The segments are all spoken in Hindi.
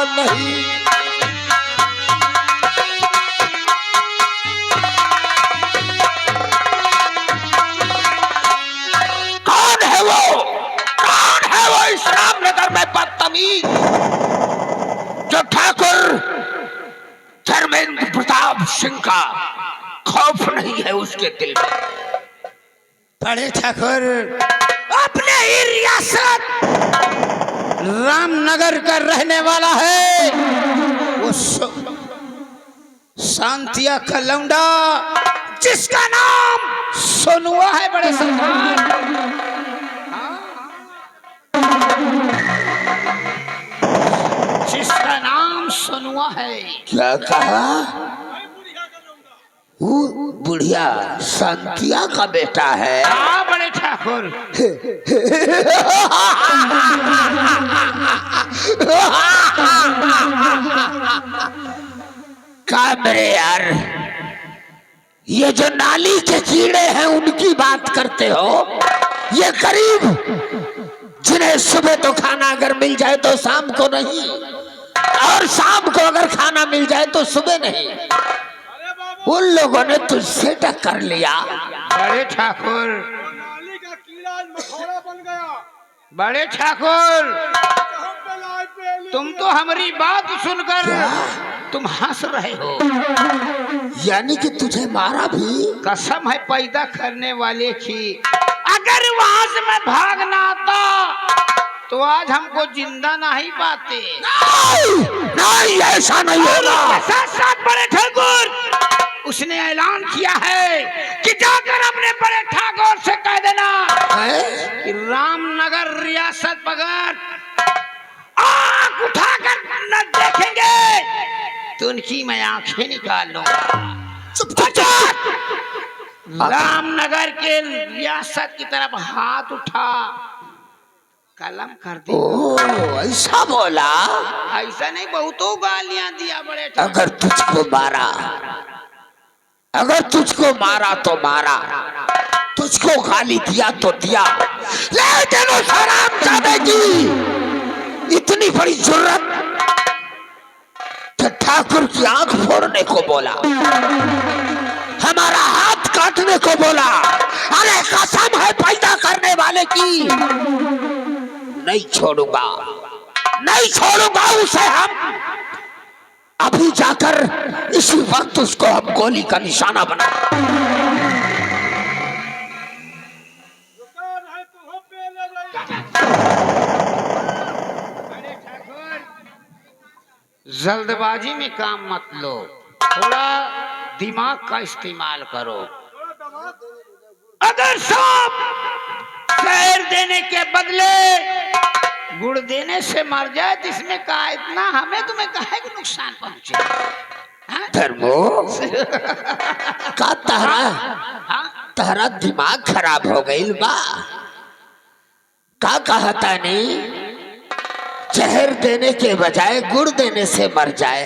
नहीं। कौन है वो, कौन है वो इस रामनगर में बदतमीज जो ठाकुर धर्मेंद्र प्रताप सिंह का खौफ नहीं है उसके दिल में? बड़े ठाकुर, अपने ही रियासत रामनगर का रहने वाला है वो शांतिया का लौंडा जिसका नाम सोनुआ है। बड़े सरदार, जिसका नाम सोनुआ है। क्या कहा? वो बुढ़िया शांतिया का बेटा है? हाँ बड़े ठाकुर। का मेरे यार, ये जो नाली के कीड़े हैं उनकी बात करते हो? ये गरीब जिन्हें सुबह तो खाना अगर मिल जाए तो शाम को नहीं, और शाम को अगर खाना मिल जाए तो सुबह नहीं, उन लोगों ने तुझसे टक्कर लिया। बड़े ठाकुर, नाली का कीड़ा मकोड़ा बन गया। बड़े ठाकुर, तुम तो हमारी बात सुनकर तुम हंस रहे हो। यानी कि तुझे मारा भी? कसम है पैदा करने वाले की, अगर वहां से मैं भागना आता तो आज हमको जिंदा नहीं पाते। नहीं, ऐसा नहीं होगा। साथ साथ बड़े ठाकुर उसने ऐलान किया है कि जाकर अपने बड़े ठाकुर से कह देना कि रामनगर रियासत बगैर आंख उठाकर न देखेंगे तो उनकी मैं आंखें निकाल लूंगा। रामनगर के रियासत की तरफ हाथ उठा, कलम कर दी। ओ, ऐसा बोला? ऐसा नहीं, बहुतों गालियां दिया बड़े ठाकुर। अगर तुझको मारा, अगर तुझको मारा तो मारा, तुझको गाली दिया तो दिया, लेकिन उस हरामजादे की इतनी बड़ी जुर्रत कि ठाकुर की आंख फोड़ने को बोला, हमारा हाथ काटने को बोला। अरे कसम है पैदा करने वाले की, नहीं छोड़ूंगा, नहीं छोड़ूंगा उसे। हम अभी जाकर इसी वक्त उसको हम गोली का निशाना बना। जल्दबाजी में काम मत लो, थोड़ा दिमाग का इस्तेमाल करो। अगर सांप शहर देने के बदले गुड़ देने से मर जाए तो इसमें कहा इतना हमें तुम्हें कहे कि नुकसान पहुंचे। धर्मो का तहरा दिमाग खराब हो गई बा? का कहता नहीं जहर देने के बजाय गुड़ देने से मर जाए?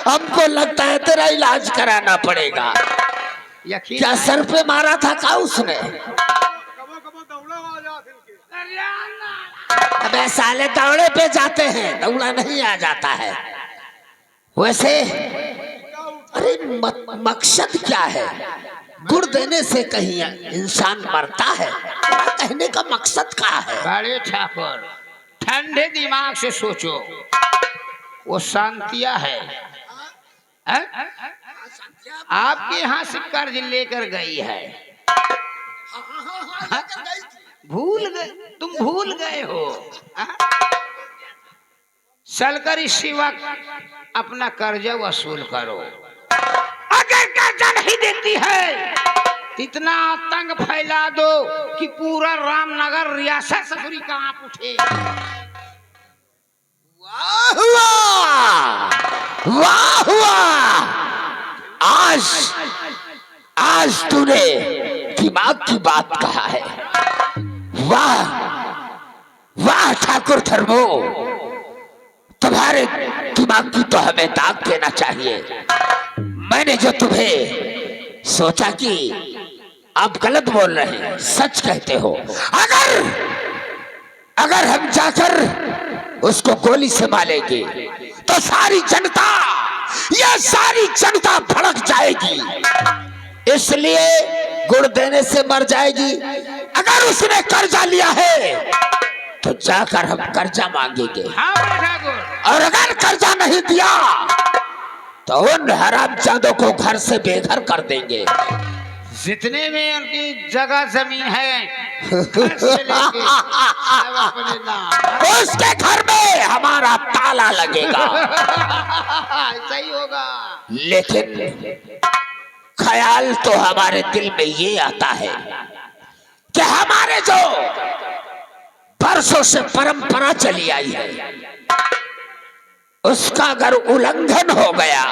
हमको लगता है तेरा इलाज कराना पड़ेगा। क्या सर पे मारा था का उसने? अबे साले दौड़े पे जाते हैं, दौड़ा नहीं आ जाता है। वैसे अरे मकसद क्या है? गुड़ देने से कहीं इंसान मरता है? कहने का मकसद क्या है? बड़े ठाकुर ठंडे दिमाग से सोचो, वो शांतिया है, आपके यहाँ से कर्ज लेकर गई है। भूल गए, तुम भूल गए हो। चलकर इसी वक्त अपना कर्जा वसूल करो। अगर कर्जा नहीं देती है इतना आतंक फैला दो कि पूरा रामनगर रियासत ससुरी कांप उठे। वाह वाह वाह वाह! आज तूने दिमाग की बात कहा है। वाह वाह ठाकुर धर्मो, तुम्हारे दिमाग की तो हमें दाग देना चाहिए। मैंने जो तुम्हें सोचा कि आप गलत बोल रहे हैं, सच कहते हो। अगर अगर हम जाकर उसको गोली से मारेंगे तो सारी जनता, ये सारी जनता भड़क जाएगी, इसलिए गुड़ देने से मर जाएगी। अगर उसने कर्जा लिया है तो जाकर हम कर्जा मांगेंगे, हाँ बड़े ठाकुर। और अगर कर्जा नहीं दिया तो उन हरामजादों को घर से बेघर कर देंगे। जितने में उनकी जगह जमीन है घर से लेके सब अपने नाम। उसके घर में हमारा ताला लगेगा। ऐसा ही होगा। लेकिन ख्याल तो हमारे दिल में ये आता है कि हमारे जो बरसों से परंपरा चली आई है उसका अगर उल्लंघन हो गया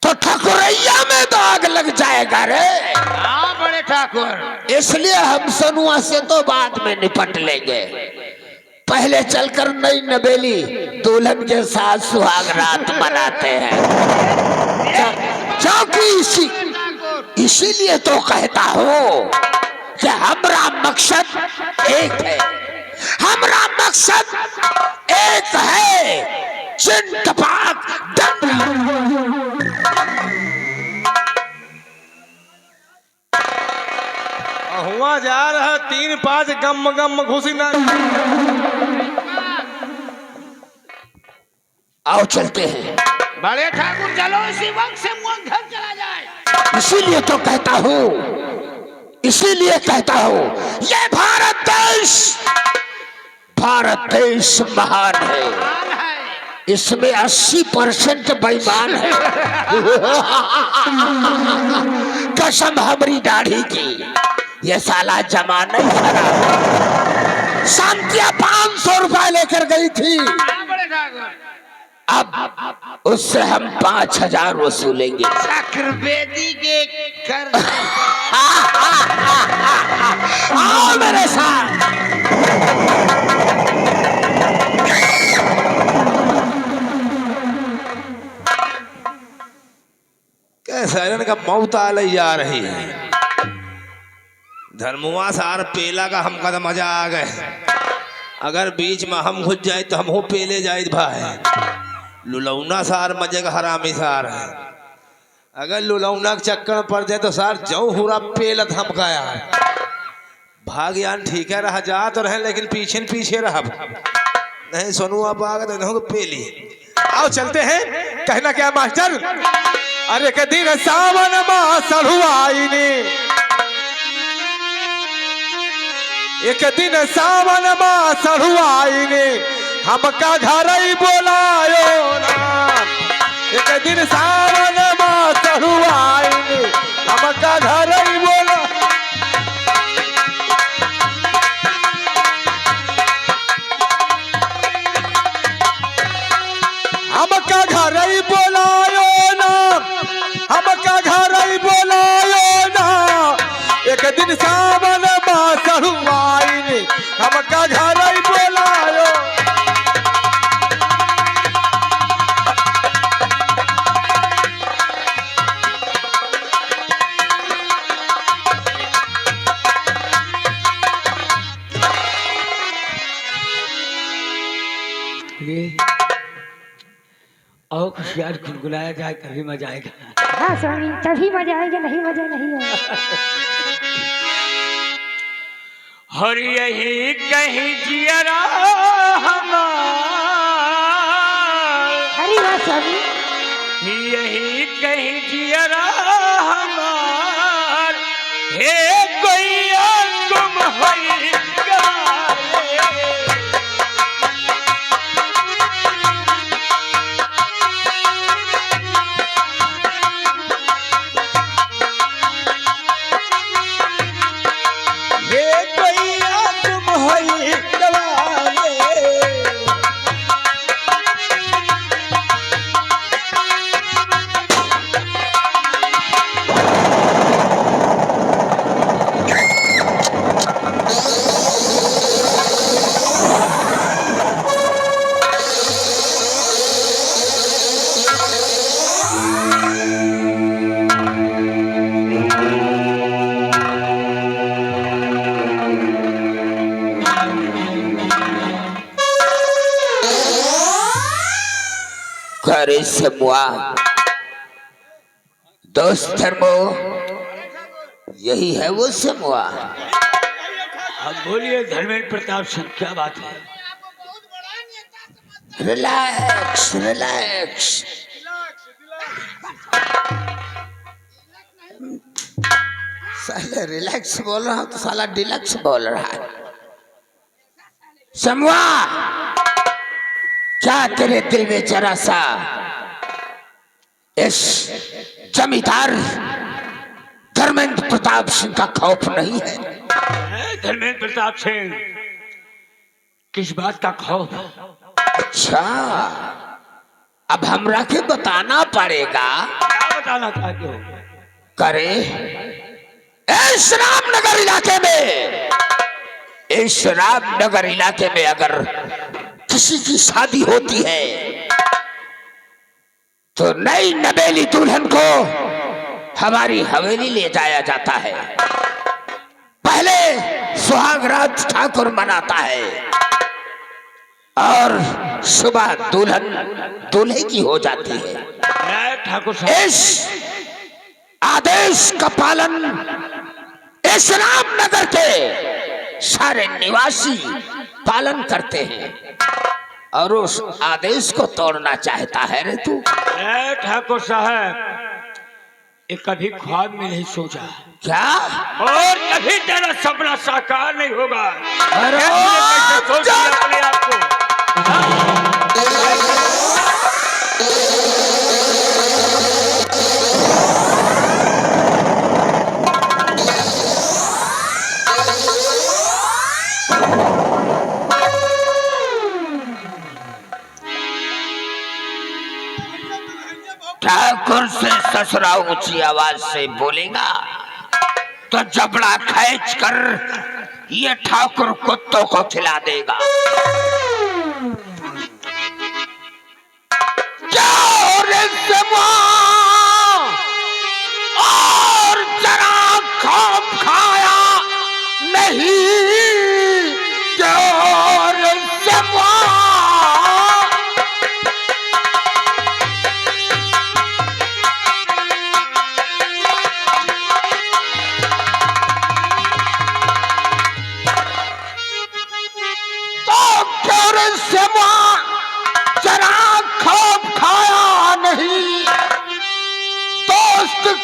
तो ठकुरैया में तो आग लग जाएगा रे। हाँ बड़े ठाकुर। इसलिए हम सोनुआ से तो बाद में निपट लेंगे, पहले चलकर नई नवेली दुल्हन के साथ सुहाग रात मनाते हैं। क्योंकि इसीलिए तो कहता हूँ कि हमारा मकसद एक है, हमारा मकसद एक है। चिन टपाक हुआ जा रहा 3-5 गम गम घुसी ना। आओ चलते हैं। बड़े ठाकुर चलो इसी वक्त से मुंह घर चला जाए। इसीलिए तो कहता हूँ, इसीलिए कहता हूँ, ये भारत देश महान है। इसमें 80% बेईमान है। कसम हमारी दाढ़ी की, ये साला जमाना ही खराब। शांतिया 500 रुपए लेकर गई थी, अब उससे हम 5000 वसूलेंगे। चक्रवेदी के कर। आओ मेरे साथ। कैसा का मौत आ लई जा रही है। धर्मुआ सार पेला का हमका तो मजा आ गए। अगर बीच में हम घुस जाए तो हम हो पेले जाए भाई। लुलौना सार मजे का हरामी सार है। अगर लुलौना के चक्कर पड़ जाए तो सार जो हुरा पेलत हमका यार। भाग्यान ठीक है रहा जा तो रहे, लेकिन पीछे पीछे रहा नहीं। सोनू आप आ गए पेली। आओ चलते हैं। कहना क्या मास्टर? अरे के दिन सावन मां सढ़ुआईनी, एक दिन सावन मां सढ़ुआईनी, हमका घर ही बोलायो ना। एक दिन सावन मां सढ़ुआईनी, हमका घर ही बोला। हमका घर ही बोलायो ना, हमका घर ही बोलायो ना। एक दिन सावन मां सढ़ुआईनी, हमका घर ही बोलायो। और कुछ यार गुनगुनाया जाए कभी मजा आएगा। हाँ स्वामी, तभी मजा आएगा, नहीं मजा नहीं आएगा। हर यही कहीं जियरा हमार, अरे वाह स्वामी। यही कहीं जियरा हमार, हे कोई तुम हई करे समूआ दोस्त धर्मो, यही है वो समूआ। अब बोलिए धर्मेंद्र प्रताप सिंह, क्या बात है? रिलैक्स रिलैक्स, साले रिलैक्स बोल रहा हूं तो साला डिलक्स बोल रहा है। समूआ, क्या तेरे दिल में जरा सा इस जमींदार धर्मेंद्र प्रताप सिंह का खौफ नहीं है? धर्मेंद्र प्रताप सिंह, किस बात का खौफ? अच्छा, अब हमरा के बताना पड़ेगा। क्या बताना चाहते हो? करे इस रामनगर इलाके में, इस रामनगर इलाके में अगर किसी की शादी होती है तो नई नवेली दुल्हन को हमारी हवेली ले जाया जाता है। पहले सुहाग रात ठाकुर मनाता है और सुबह दुल्हन दूल्हे की हो जाती है। ठाकुर साहब, इस आदेश का पालन इस रामनगर के सारे निवासी पालन करते हैं और उस आदेश को तोड़ना चाहता है रे तू? ठाकुर साहब, ये कभी ख्वाब में नहीं सोचा क्या? और कभी तेरा सपना साकार नहीं होगा। अरे कैसे सोच लिया अपने आप को? ठाकुर से ससुरा ऊंची आवाज से बोलेगा तो जबड़ा खींच कर ये ठाकुर कुत्तों को खिला देगा। और जरा खौफ खाया नहीं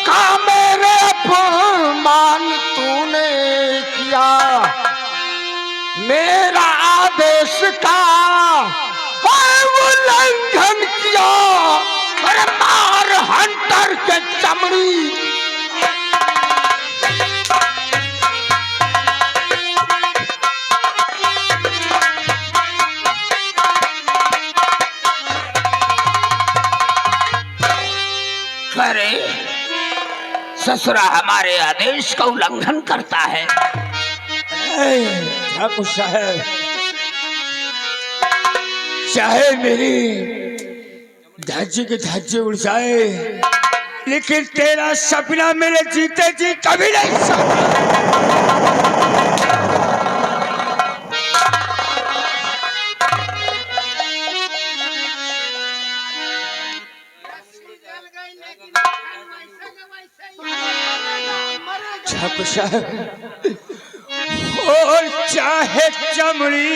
का मेरे अपमान तूने किया, मेरा आदेश का उल्लंघन किया। अरे मार हंटर के चमड़ी। करे ससुरा हमारे आदेश का उल्लंघन करता है। ठाकुर साहब, चाहे मेरी धाजे के धाजे उड़ जाए, लेकिन तेरा सपना मेरे जीते जी कभी नहीं सकता। ठाकुर साहब, और चाहे चमड़ी,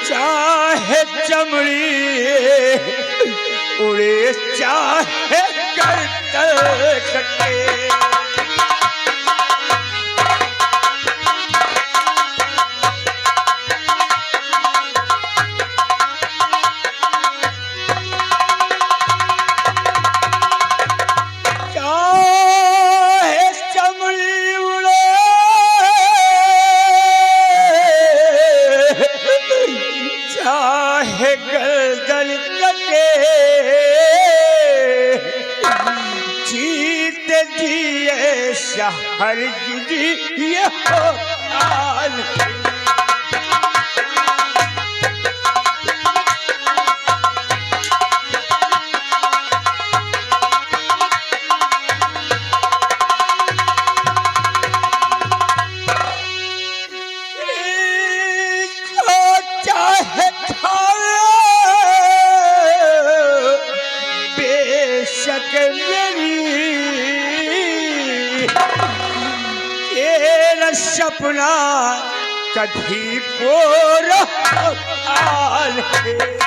चाहे चमड़ी उड़े, चाहे गर्दन कटे, हर ये हाल। चाहे सपना कभी पूरा है।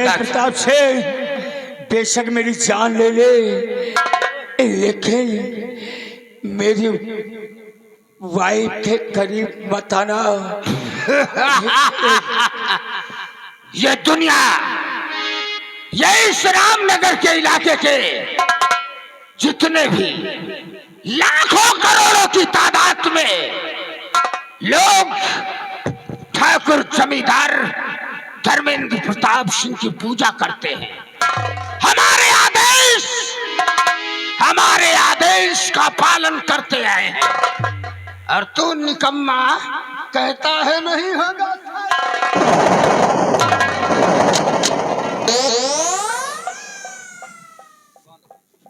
प्रताप से बेशक मेरी जान ले ले, लेकिन मेरी वाइफ के करीब मत आना। ये दुनिया, ये इस रामनगर के इलाके के जितने भी लाखों करोड़ों की तादाद में लोग ठाकुर जमींदार धर्मेंद्र प्रताप सिंह की पूजा करते हैं, हमारे आदेश का पालन करते आए हैं, और तू निकम्मा कहता है नहीं होगा।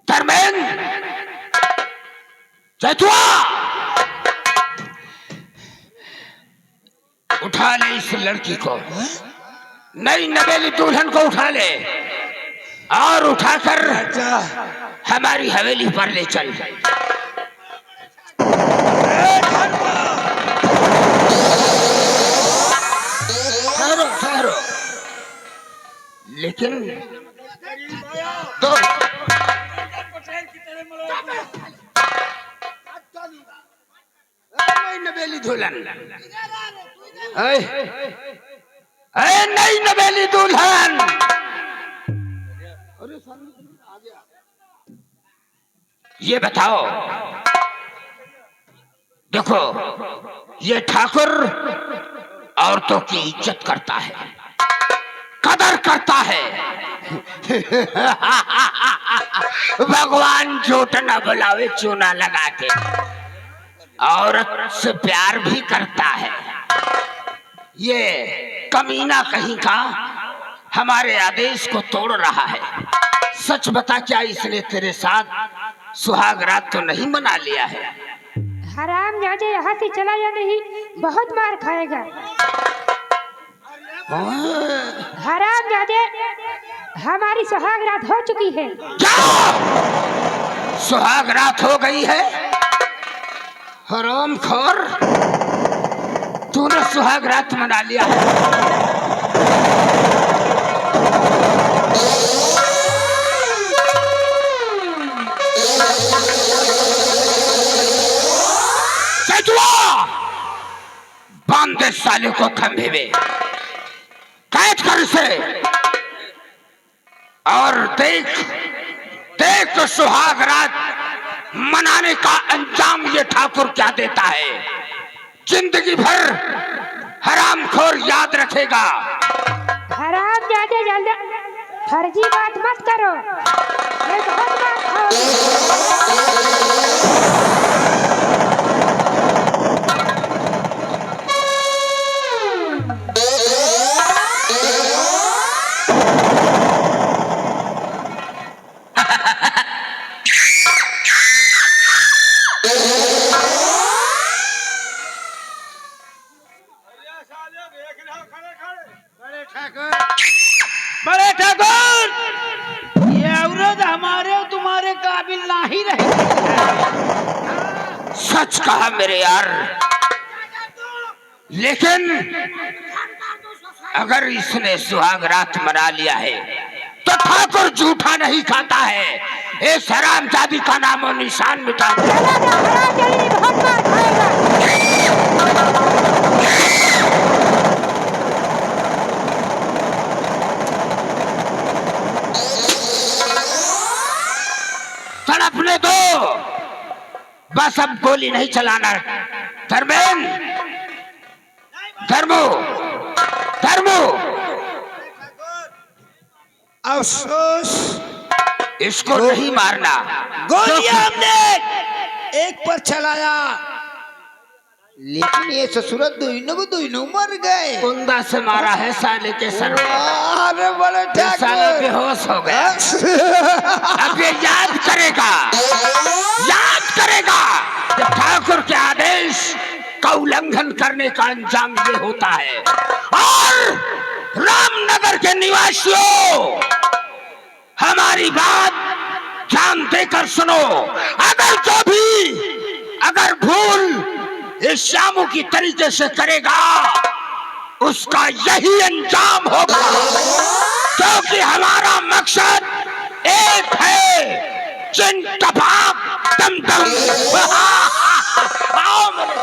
धर्मेंद्र जैतुआ, उठा ले इस लड़की को, नई नवेली दुल्हन को उठा ले और उठाकर हमारी हवेली पर ले चल। ठहरो, लेकिन तो नवेली दुल्हन, नई नवेली दुल्हन, ये बताओ, देखो ये ठाकुर औरतों की इज्जत करता है, कदर करता है। भगवान झूठ न बुलावे चूना लगा के, औरत से प्यार भी करता है। ये कमीना कहीं का हमारे आदेश को तोड़ रहा है। सच बता, क्या इसने तेरे साथ सुहाग रात तो नहीं मना लिया है? हराम जादे, यहाँ से चला या नहीं बहुत मार खाएगा। हराम जादे, हमारी सुहाग रात हो चुकी है। क्या सुहाग रात हो गई है? हरामखोर, तूने सुहाग रात मना लिया है। बांध दे साले को खंभे में, कैद कर इसे, और देख तो सुहाग रात मनाने का अंजाम ये ठाकुर क्या देता है। जिंदगी भर हरामखोर याद रखेगा। हराम जादे, जल्दी फर्जी बात मत करो, ये बहुत बात बड़े ठाकुर, ये औरत हमारे और तुम्हारे काबिल ना ही रहे। सच कहा मेरे यार, लेकिन अगर इसने सुहाग रात मना लिया है तो ठाकुर झूठा नहीं खाता है। इस हरामजादी का नाम और निशान मिटा दो। तड़पने दो, बस अब गोली नहीं चलाना। धर्मेंद्र, धर्मो, अफसोस, इसको नहीं मारना। गोलियां हमने एक पर चलाया, लेकिन ये ससुर दोनों मर गए। कुंदा से मारा है साले के सर में। अरे बड़े साला बेहोश हो गया। अब ये याद करेगा जब ठाकुर के आदेश का उल्लंघन करने का अंजाम ये होता है। और रामनगर के निवासियों, हमारी बात ध्यान देकर सुनो। अगर भूल इस श्यामू की तरीके से करेगा, उसका यही अंजाम होगा, क्योंकि हमारा मकसद एक है। चिन टपाक दम दम। आओ मेरे